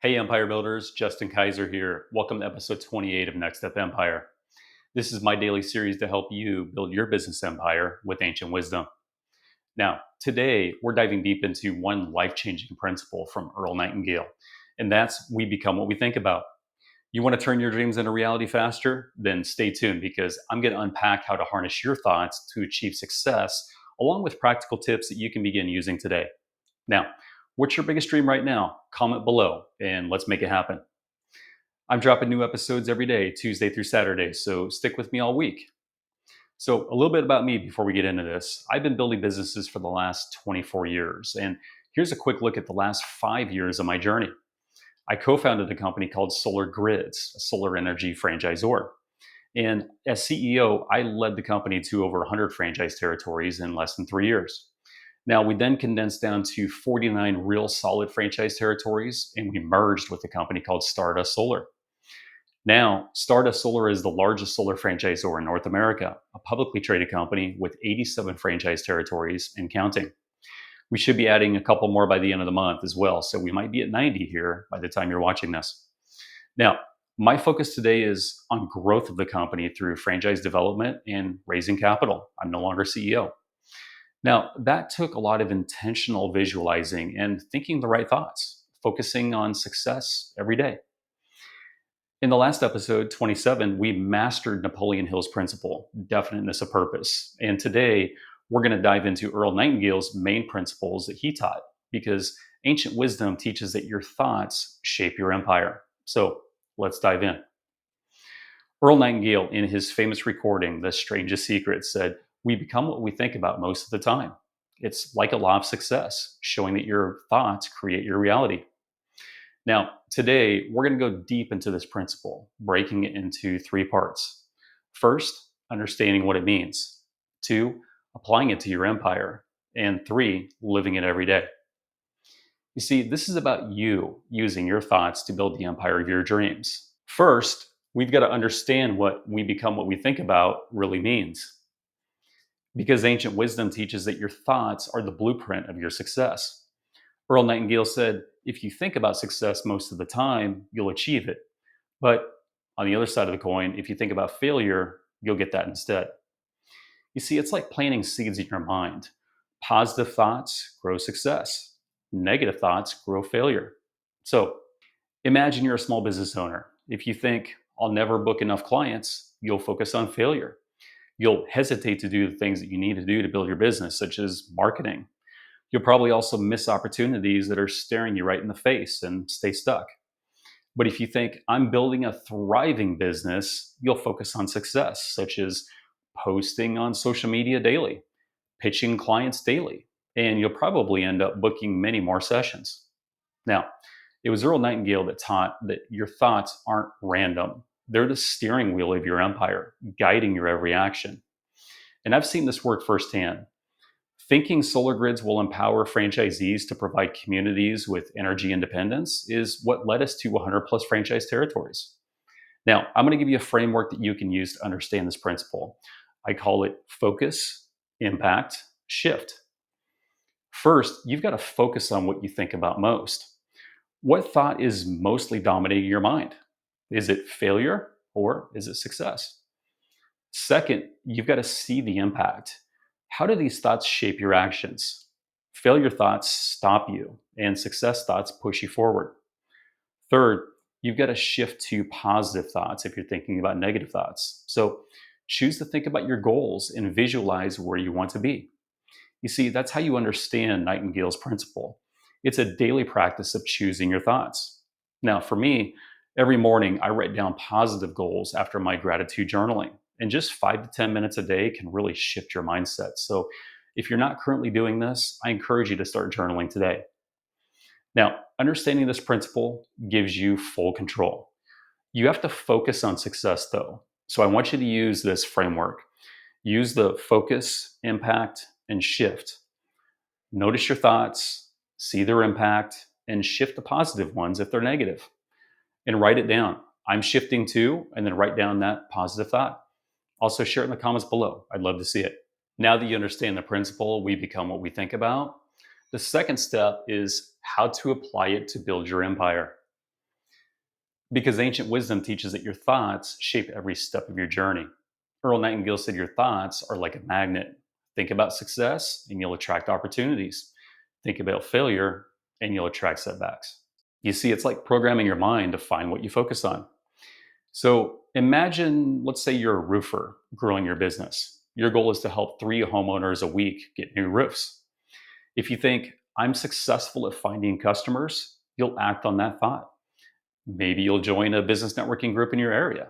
Hey, Empire Builders, Justin Kaiser here. Welcome to episode 28 of Next Step Empire. This is my daily series to help you build your business empire with ancient wisdom. Now, today we're diving deep into one life changing principle from Earl Nightingale, and that's we become what we think about. You want to turn your dreams into reality faster? Then stay tuned because I'm going to unpack how to harness your thoughts to achieve success, along with practical tips that you can begin using today. Now, what's your biggest dream right now? Comment below and let's make it happen. I'm dropping new episodes every day, Tuesday through Saturday, so stick with me all week. So, a little bit about me before we get into this. I've been building businesses for the last 24 years, and here's a quick look at the last 5 years of my journey. I co founded a company called Solar Grids, a solar energy franchisor. And as CEO, I led the company to over 100 franchise territories in less than 3 years. Now, we then condensed down to 49 real solid franchise territories, and we merged with a company called Stardust Solar. Now, Stardust Solar is the largest solar franchisor in North America, a publicly traded company with 87 franchise territories and counting. We should be adding a couple more by the end of the month as well, so we might be at 90 here by the time you're watching this. Now, my focus today is on growth of the company through franchise development and raising capital. I'm no longer CEO. Now, that took a lot of intentional visualizing and thinking the right thoughts, focusing on success every day. In the last episode, 27, we mastered Napoleon Hill's principle, definiteness of purpose. And today, we're going to dive into Earl Nightingale's main principles that he taught, because ancient wisdom teaches that your thoughts shape your empire. So let's dive in. Earl Nightingale, in his famous recording, The Strangest Secret, said, "We become what we think about most of the time. It's like a law of success, showing that your thoughts create your reality." Now, today, we're going to go deep into this principle, breaking it into three parts. First, understanding what it means. Two, applying it to your empire. And three, living it every day. You see, this is about you using your thoughts to build the empire of your dreams. First, we've got to understand what we become what we think about really means. Because ancient wisdom teaches that your thoughts are the blueprint of your success. Earl Nightingale said, if you think about success most of the time, you'll achieve it. But on the other side of the coin, if you think about failure, you'll get that instead. You see, it's like planting seeds in your mind. Positive thoughts grow success, negative thoughts grow failure. So imagine you're a small business owner. If you think, I'll never book enough clients, you'll focus on failure. You'll hesitate to do the things that you need to do to build your business, such as marketing. You'll probably also miss opportunities that are staring you right in the face and stay stuck. But if you think, I'm building a thriving business, you'll focus on success, such as posting on social media daily, pitching clients daily, and you'll probably end up booking many more sessions. Now, it was Earl Nightingale that taught that your thoughts aren't random. They're the steering wheel of your empire, guiding your every action. And I've seen this work firsthand. Thinking solar grids will empower franchisees to provide communities with energy independence is what led us to 100 plus franchise territories. Now, I'm going to give you a framework that you can use to understand this principle. I call it focus, impact, shift. First, you've got to focus on what you think about most. What thought is mostly dominating your mind? Is it failure or is it success? Second, you've got to see the impact. How do these thoughts shape your actions? Failure thoughts stop you, and success thoughts push you forward. Third, you've got to shift to positive thoughts if you're thinking about negative thoughts. So choose to think about your goals and visualize where you want to be. You see, that's how you understand Nightingale's principle. It's a daily practice of choosing your thoughts. Now, for me, every morning I write down positive goals after my gratitude journaling. And just 5 to 10 minutes a day can really shift your mindset. So if you're not currently doing this, I encourage you to start journaling today. Now, understanding this principle gives you full control. You have to focus on success though. So I want you to use this framework. Use the focus, impact, and shift. Notice your thoughts, see their impact, and shift the positive ones if they're negative. And write it down. I'm shifting to, and then write down that positive thought. Also share it in the comments below. I'd love to see it. Now that you understand the principle, we become what we think about, the second step is how to apply it to build your empire. Because ancient wisdom teaches that your thoughts shape every step of your journey. Earl Nightingale said your thoughts are like a magnet. Think about success and you'll attract opportunities. Think about failure and you'll attract setbacks. You see, it's like programming your mind to find what you focus on. So imagine, let's say you're a roofer growing your business. Your goal is to help 3 homeowners a week get new roofs. If you think, I'm successful at finding customers, you'll act on that thought. Maybe you'll join a business networking group in your area.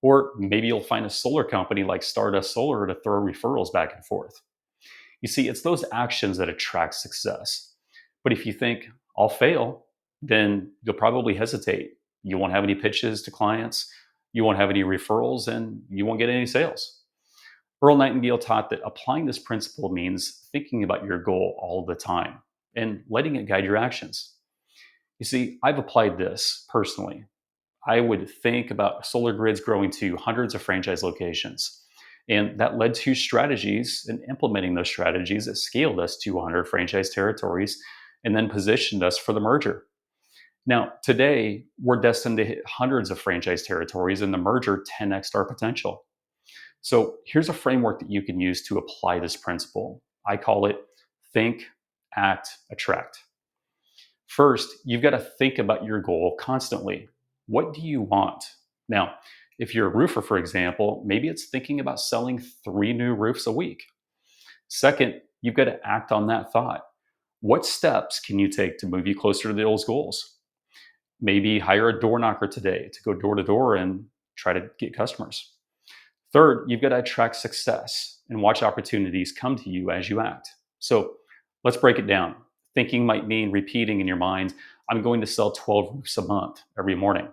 Or maybe you'll find a solar company like Stardust Solar to throw referrals back and forth. You see, it's those actions that attract success. But if you think, I'll fail, then you'll probably hesitate. You won't have any pitches to clients, you won't have any referrals, and you won't get any sales. Earl Nightingale taught that applying this principle means thinking about your goal all the time and letting it guide your actions. You see, I've applied this personally. I would think about solar grids growing to hundreds of franchise locations. And that led to strategies and implementing those strategies that scaled us to 100 franchise territories and then positioned us for the merger. Now, today, we're destined to hit hundreds of franchise territories and the merger 10x our potential. So here's a framework that you can use to apply this principle. I call it think, act, attract. First, you've got to think about your goal constantly. What do you want? Now, if you're a roofer, for example, maybe it's thinking about selling 3 new roofs a week. Second, you've got to act on that thought. What steps can you take to move you closer to those goals? Maybe hire a door knocker today to go door to door and try to get customers. Third, you've got to attract success and watch opportunities come to you as you act. So let's break it down. Thinking might mean repeating in your mind, I'm going to sell 12 roofs a month every morning.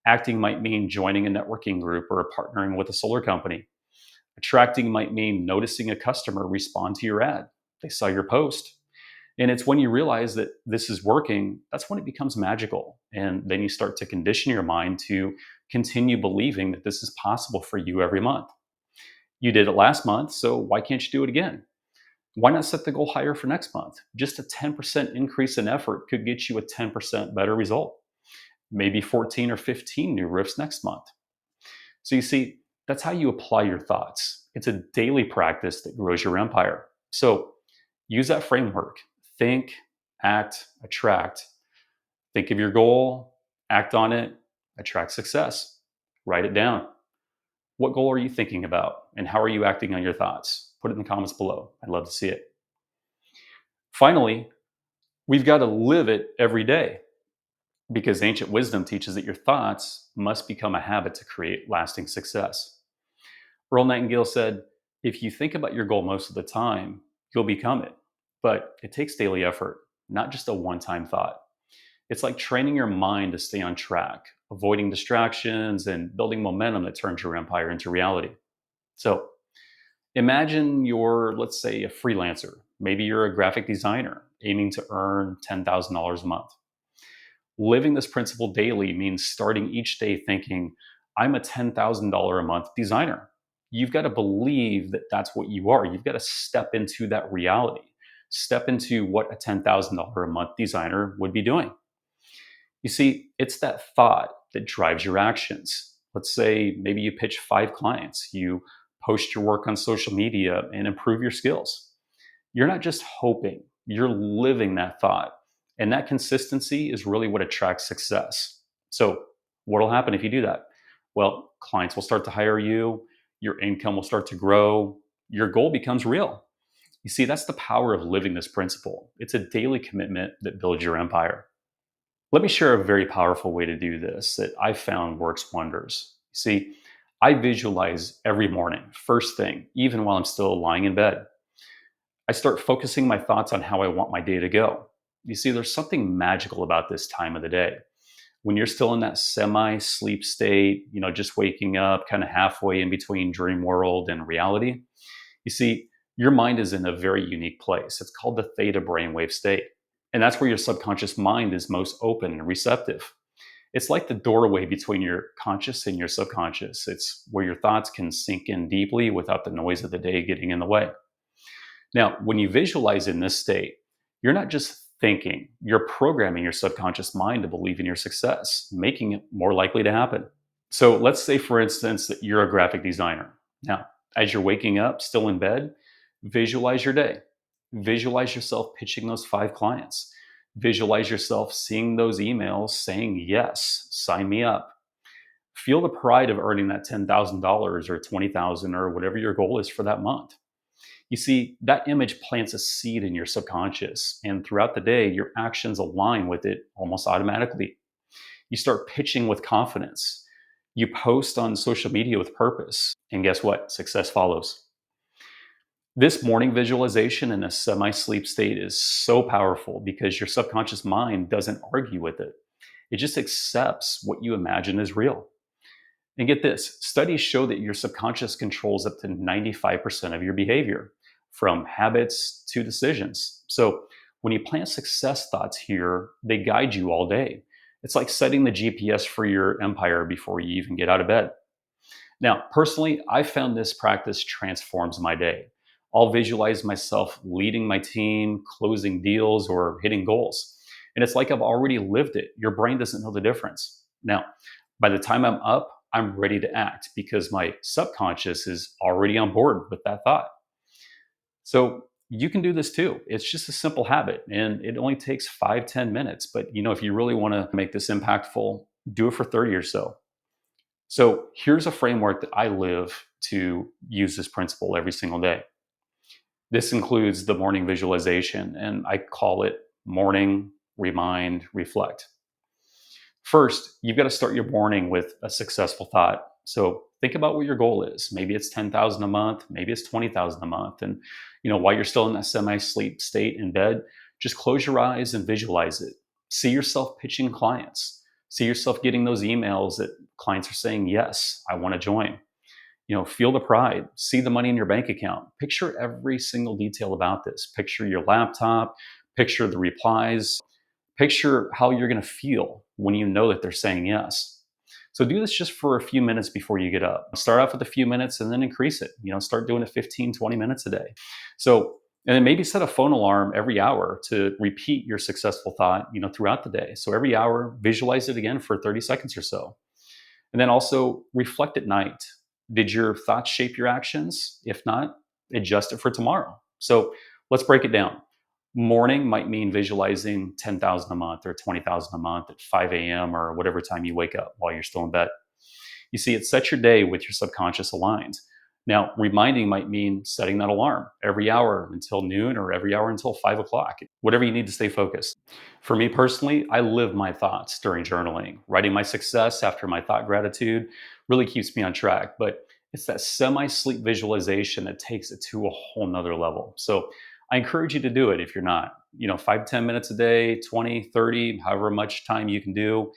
Acting might mean joining a networking group or partnering with a solar company. Attracting might mean noticing a customer respond to your ad. They saw your post. And it's when you realize that this is working, that's when it becomes magical. And then you start to condition your mind to continue believing that this is possible for you every month. You did it last month, so why can't you do it again? Why not set the goal higher for next month? Just a 10% increase in effort could get you a 10% better result. Maybe 14 or 15 new roofs next month. So you see, that's how you apply your thoughts. It's a daily practice that grows your empire. So use that framework. Think, act, attract. Think of your goal, act on it, attract success. Write it down. What goal are you thinking about and how are you acting on your thoughts? Put it in the comments below. I'd love to see it. Finally, we've got to live it every day because ancient wisdom teaches that your thoughts must become a habit to create lasting success. Earl Nightingale said, if you think about your goal most of the time, you'll become it. But it takes daily effort, not just a one-time thought. It's like training your mind to stay on track, avoiding distractions, and building momentum that turns your empire into reality. So imagine you're, let's say, a freelancer. Maybe you're a graphic designer aiming to earn $10,000 a month. Living this principle daily means starting each day thinking, I'm a $10,000 a month designer. You've got to believe that that's what you are. You've got to step into that reality, step into what a $10,000 a month designer would be doing. You see, it's that thought that drives your actions. Let's say maybe you pitch 5 clients, you post your work on social media and improve your skills. You're not just hoping, you're living that thought. And that consistency is really what attracts success. So, what will happen if you do that? Well, clients will start to hire you, your income will start to grow, your goal becomes real. You see, that's the power of living this principle. It's a daily commitment that builds your empire. Let me share a very powerful way to do this that I found works wonders. You see, I visualize every morning, first thing, even while I'm still lying in bed. I start focusing my thoughts on how I want my day to go. You see, there's something magical about this time of the day. When you're still in that semi-sleep state, just waking up kind of halfway in between dream world and reality, you see, your mind is in a very unique place. It's called the theta brainwave state. And that's where your subconscious mind is most open and receptive. It's like the doorway between your conscious and your subconscious. It's where your thoughts can sink in deeply without the noise of the day getting in the way. Now, when you visualize in this state, you're not just thinking. You're programming your subconscious mind to believe in your success, making it more likely to happen. So let's say, for instance, that you're a graphic designer. Now, as you're waking up, still in bed, visualize your day. Visualize yourself pitching those 5 clients. Visualize yourself seeing those emails saying, yes, sign me up. Feel the pride of earning that $10,000 or 20,000 or whatever your goal is for that month. You see, that image plants a seed in your subconscious, and throughout the day, your actions align with it almost automatically. You start pitching with confidence. You post on social media with purpose. And guess what? Success follows. This morning visualization in a semi sleep state is so powerful because your subconscious mind doesn't argue with it. It just accepts what you imagine is real. And get this, studies show that your subconscious controls up to 95% of your behavior, from habits to decisions. So when you plant success thoughts here, they guide you all day. It's like setting the GPS for your empire before you even get out of bed. Now, personally, I found this practice transforms my day. I'll visualize myself leading my team, closing deals, or hitting goals. And it's like I've already lived it. Your brain doesn't know the difference. Now, by the time I'm up, I'm ready to act because my subconscious is already on board with that thought. So you can do this too. It's just a simple habit and it only takes 5, 10 minutes. But if you really want to make this impactful, do it for 30 or so. So here's a framework that I live to use this principle every single day. This includes the morning visualization, and I call it morning, remind, reflect. First, you've got to start your morning with a successful thought. So think about what your goal is. Maybe it's 10,000 a month, maybe it's 20,000 a month. And while you're still in that semi-sleep state in bed, just close your eyes and visualize it. See yourself pitching clients. See yourself getting those emails that clients are saying, yes, I want to join. Feel the pride, see the money in your bank account. Picture every single detail about this. Picture your laptop, picture the replies, picture how you're going to feel when you know that they're saying yes. So do this just for a few minutes before you get up. Start off with a few minutes and then increase it. Start doing it 15, 20 minutes a day. And then maybe set a phone alarm every hour to repeat your successful thought, throughout the day. So every hour, visualize it again for 30 seconds or so. And then also reflect at night. Did your thoughts shape your actions? If not, adjust it for tomorrow. So let's break it down. Morning might mean visualizing 10,000 a month or 20,000 a month at 5 a.m. or whatever time you wake up while you're still in bed. You see, it sets your day with your subconscious aligned. Now, reminding might mean setting that alarm every hour until noon or every hour until 5 o'clock, whatever you need to stay focused. For me personally, I live my thoughts during journaling. Writing my success after my thought gratitude really keeps me on track, but it's that semi-sleep visualization that takes it to a whole nother level. So I encourage you to do it if you're not. 5, 10 minutes a day, 20, 30, however much time you can do.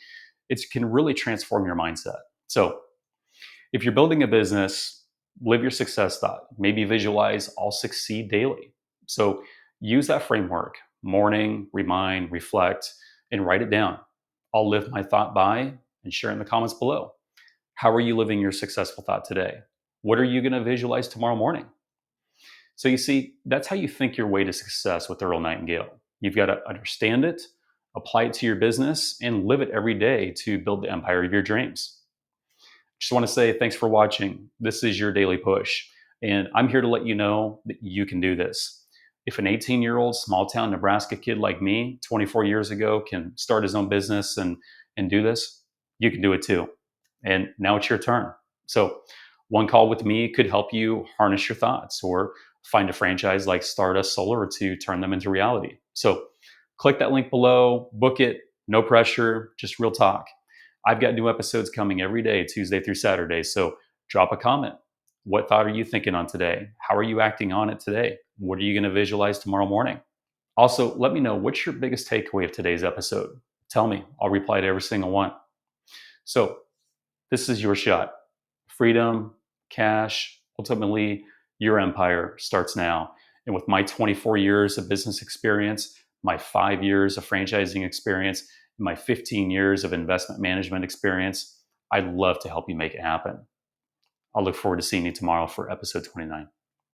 It can really transform your mindset. So if you're building a business, live your success thought. Maybe visualize I'll succeed daily. So use that framework, morning, remind, reflect, and write it down. I'll live my thought by, and share in the comments below. How are you living your successful thought today? What are you going to visualize tomorrow morning? So you see, that's how you think your way to success with Earl Nightingale. You've got to understand it, apply it to your business, and live it every day to build the empire of your dreams. Just want to say thanks for watching. This is your daily push, and I'm here to let you know that you can do this. If an 18-year-old small town Nebraska kid like me 24 years ago can start his own business and do this, you can do it too. And now it's your turn. So one call with me could help you harness your thoughts or find a franchise like Stardust Solar to turn them into reality. So click that link below, book it, no pressure, just real talk. I've got new episodes coming every day, Tuesday through Saturday. So drop a comment. What thought are you thinking on today? How are you acting on it today? What are you going to visualize tomorrow morning? Also, let me know what's your biggest takeaway of today's episode. Tell me. I'll reply to every single one. So this is your shot. Freedom, cash, ultimately, your empire starts now. And with my 24 years of business experience, my 5 years of franchising experience, and my 15 years of investment management experience, I'd love to help you make it happen. I'll look forward to seeing you tomorrow for episode 29.